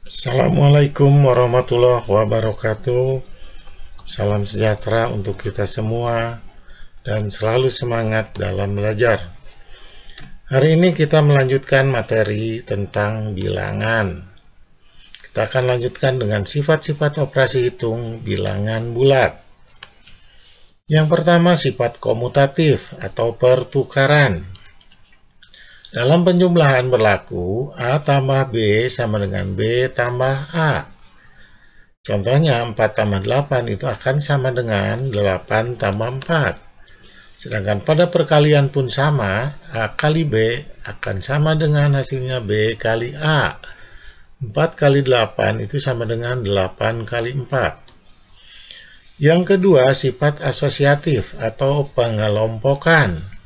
Assalamualaikum warahmatullahi wabarakatuh. Salam sejahtera untuk kita semua dan selalu semangat dalam belajar. Hari ini kita melanjutkan materi tentang bilangan. Kita akan lanjutkan dengan sifat-sifat operasi hitung bilangan bulat. Yang pertama, sifat komutatif atau pertukaran. Dalam penjumlahan berlaku A tambah B sama dengan B tambah A. Contohnya 4 tambah 8 itu akan sama dengan 8 tambah 4. Sedangkan pada perkalian pun sama, A kali B akan sama dengan hasilnya B kali A. 4 kali 8 itu sama dengan 8 kali 4. Yang kedua, sifat asosiatif atau pengelompokan.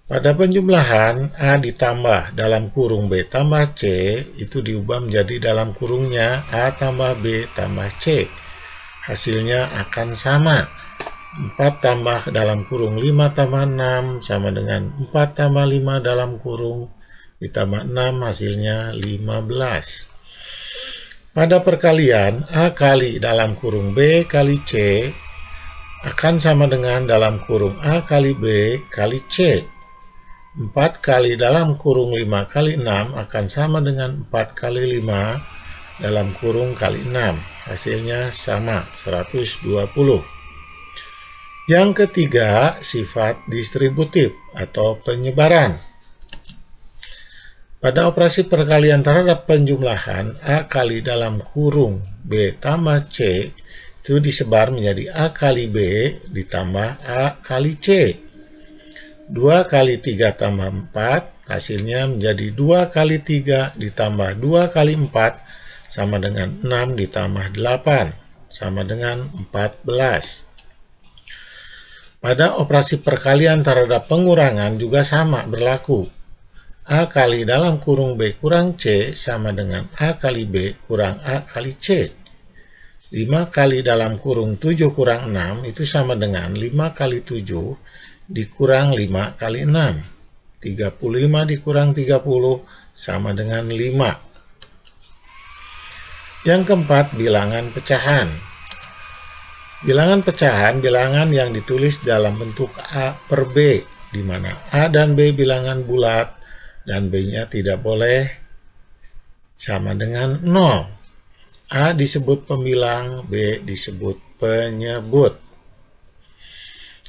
Pada penjumlahan, A ditambah dalam kurung B tambah C, itu diubah menjadi dalam kurungnya A tambah B tambah C. Hasilnya akan sama. 4 tambah dalam kurung 5 tambah 6 sama dengan 4 tambah 5 dalam kurung ditambah 6, hasilnya 15. Pada perkalian, A kali dalam kurung B kali C akan sama dengan dalam kurung A kali B kali C. 4 kali dalam kurung 5 kali 6 akan sama dengan 4 kali 5 dalam kurung kali 6. Hasilnya sama, 120. Yang ketiga, sifat distributif atau penyebaran. Pada operasi perkalian terhadap penjumlahan, A kali dalam kurung B tambah C itu disebar menjadi A kali B ditambah A kali C. 2 kali 3 tambah 4, hasilnya menjadi 2 kali 3 ditambah 2 kali 4, sama dengan 6 ditambah 8, sama dengan 14. Pada operasi perkalian terhadap pengurangan juga sama berlaku. A kali dalam kurung B kurang C sama dengan A kali B kurang A kali C. 5 kali dalam kurung 7 kurang 6 itu sama dengan 5 kali 7 dikurang 5 kali 6. 35 dikurang 30 sama dengan 5. Yang keempat, bilangan pecahan. Bilangan pecahan, bilangan yang ditulis dalam bentuk A per B, di mana A dan B bilangan bulat dan B-nya tidak boleh sama dengan 0. A disebut pembilang, B disebut penyebut.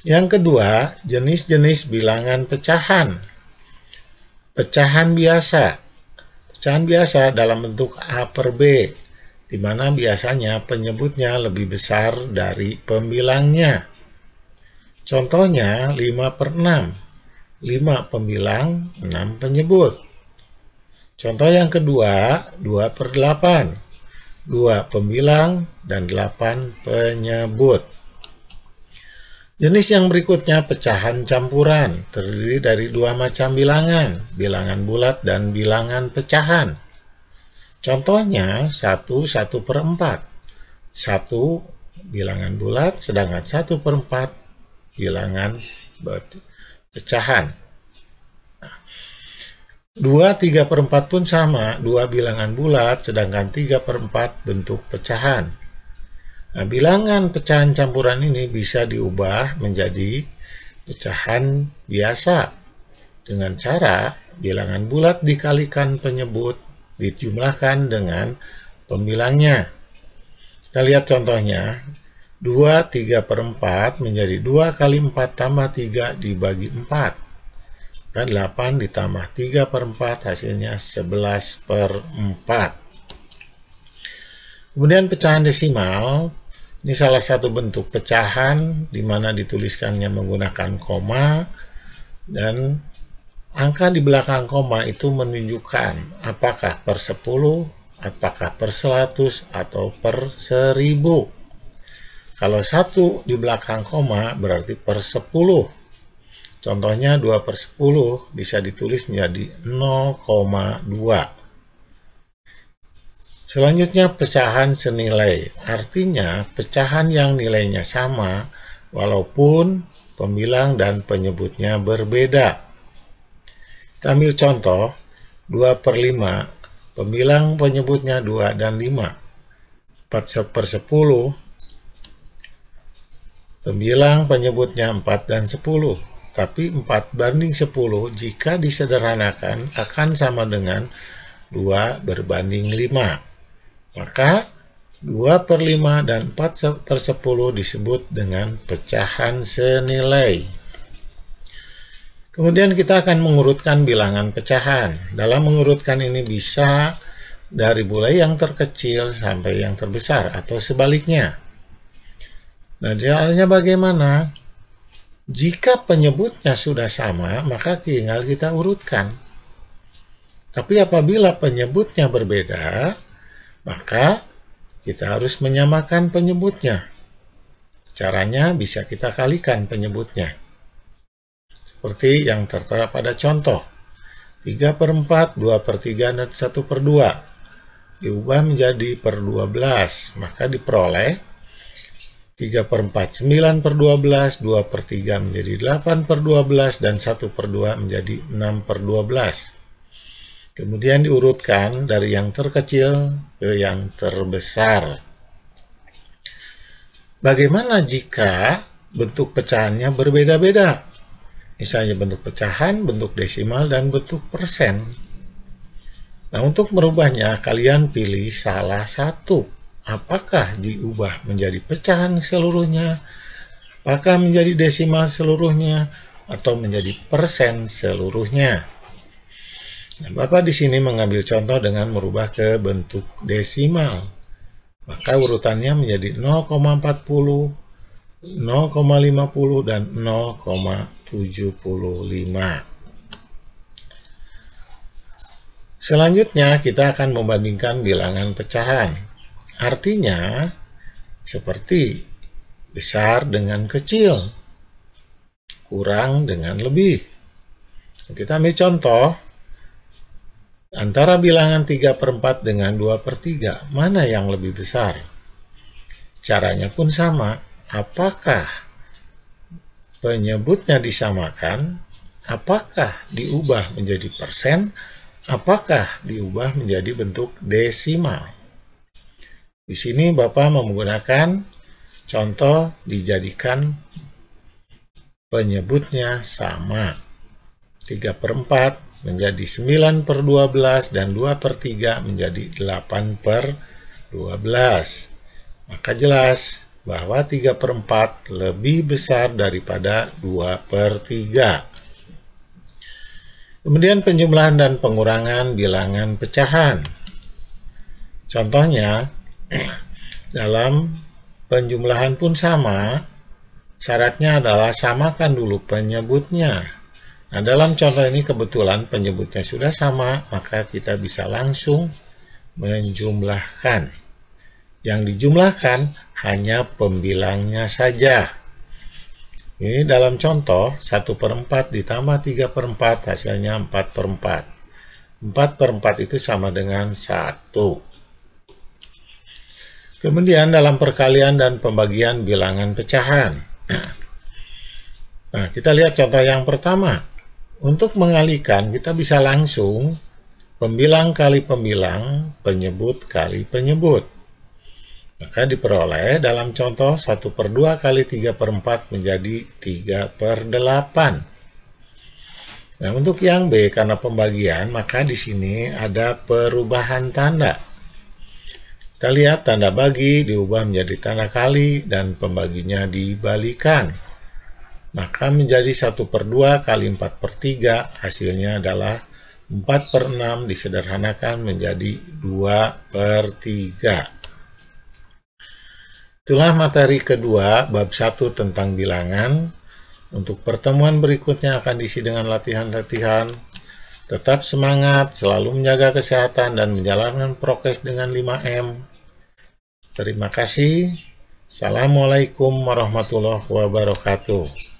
Yang kedua, jenis-jenis bilangan pecahan. Pecahan biasa. Pecahan biasa dalam bentuk A per B, di mana biasanya penyebutnya lebih besar dari pembilangnya. Contohnya 5 per 6. 5 pembilang, 6 penyebut. Contoh yang kedua, 2 per 8. 2 pembilang dan 8 penyebut. Jenis yang berikutnya pecahan campuran, terdiri dari 2 macam bilangan, bilangan bulat dan bilangan pecahan. Contohnya 1 per 4. 1 bilangan bulat, sedangkan 1 per 4 bilangan pecahan. 2, 3 per 4 pun sama, 2 bilangan bulat, sedangkan 3 per 4 bentuk pecahan. Nah, bilangan pecahan campuran ini bisa diubah menjadi pecahan biasa dengan cara bilangan bulat dikalikan penyebut dijumlahkan dengan pembilangnya. Kita lihat contohnya, 2, 3 per 4 menjadi 2 kali 4 tambah 3 dibagi 4. Kan 8 ditambah 3 per 4 hasilnya 11 per 4. Kemudian pecahan desimal. Ini salah satu bentuk pecahan di mana dituliskannya menggunakan koma, dan angka di belakang koma itu menunjukkan apakah per 10, apakah per 100, atau per 1000. Kalau 1 di belakang koma berarti per 10. Contohnya 2 per 10 bisa ditulis menjadi 0,2. Selanjutnya pecahan senilai, artinya pecahan yang nilainya sama walaupun pembilang dan penyebutnya berbeda. Kita ambil contoh, 2 per 5 Pembilang penyebutnya 2 dan 5. 4/10. Pembilang penyebutnya 4 dan 10. Tapi 4/10 jika disederhanakan akan sama dengan 2/5. Maka 2/5 dan 4/10 disebut dengan pecahan senilai. Kemudian kita akan mengurutkan bilangan pecahan. Dalam mengurutkan ini bisa dari mulai yang terkecil sampai yang terbesar atau sebaliknya. Nah, caranya bagaimana? Jika penyebutnya sudah sama, maka tinggal kita urutkan. Tapi apabila penyebutnya berbeda, maka kita harus menyamakan penyebutnya. Caranya bisa kita kalikan penyebutnya. Seperti yang tertera pada contoh. 3/4, 2/3, dan 1/2. Diubah menjadi per 12. Maka diperoleh 3/4, 9/12, 2/3 menjadi 8/12, dan 1/2 menjadi 6/12. Kemudian diurutkan dari yang terkecil ke yang terbesar. Bagaimana jika bentuk pecahannya berbeda-beda? Misalnya bentuk pecahan, bentuk desimal, dan bentuk persen. Nah, untuk merubahnya, kalian pilih salah satu. Apakah diubah menjadi pecahan seluruhnya, apakah menjadi desimal seluruhnya, atau menjadi persen seluruhnya. Nah, Bapak di sini mengambil contoh dengan merubah ke bentuk desimal. Maka urutannya menjadi 0,40, 0,50, dan 0,75. Selanjutnya, kita akan membandingkan bilangan pecahan. Artinya, seperti besar dengan kecil, kurang dengan lebih. Kita ambil contoh, antara bilangan 3/4 dengan 2/3, mana yang lebih besar? Caranya pun sama. Apakah penyebutnya disamakan? Apakah diubah menjadi persen? Apakah diubah menjadi bentuk desimal? Di sini Bapak menggunakan contoh dijadikan penyebutnya sama. 3/4 menjadi 9/12 dan 2/3 menjadi 8/12. Maka jelas bahwa 3/4 lebih besar daripada 2/3. Kemudian penjumlahan dan pengurangan bilangan pecahan. Contohnya, dalam penjumlahan pun sama, syaratnya adalah samakan dulu penyebutnya. Nah, dalam contoh ini kebetulan penyebutnya sudah sama, maka kita bisa langsung menjumlahkan. Yang dijumlahkan hanya pembilangnya saja. Ini dalam contoh 1/4 ditambah 3/4 hasilnya 4/4. 4/4 itu sama dengan 1. Kemudian dalam perkalian dan pembagian bilangan pecahan. Nah, kita lihat contoh yang pertama. Untuk mengalikan, kita bisa langsung pembilang kali pembilang, penyebut kali penyebut. Maka diperoleh dalam contoh 1/2 kali 3/4 menjadi 3/8. Nah, untuk yang B, karena pembagian, maka di sini ada perubahan tanda. Kita lihat tanda bagi diubah menjadi tanda kali dan pembaginya dibalikan. Maka menjadi 1/2 kali 4/3, hasilnya adalah 4/6 disederhanakan menjadi 2/3. Itulah materi kedua bab 1 tentang bilangan. Untuk pertemuan berikutnya akan diisi dengan latihan-latihan. Tetap semangat, selalu menjaga kesehatan, dan menjalankan prokes dengan 5M. Terima kasih. Assalamualaikum warahmatullahi wabarakatuh.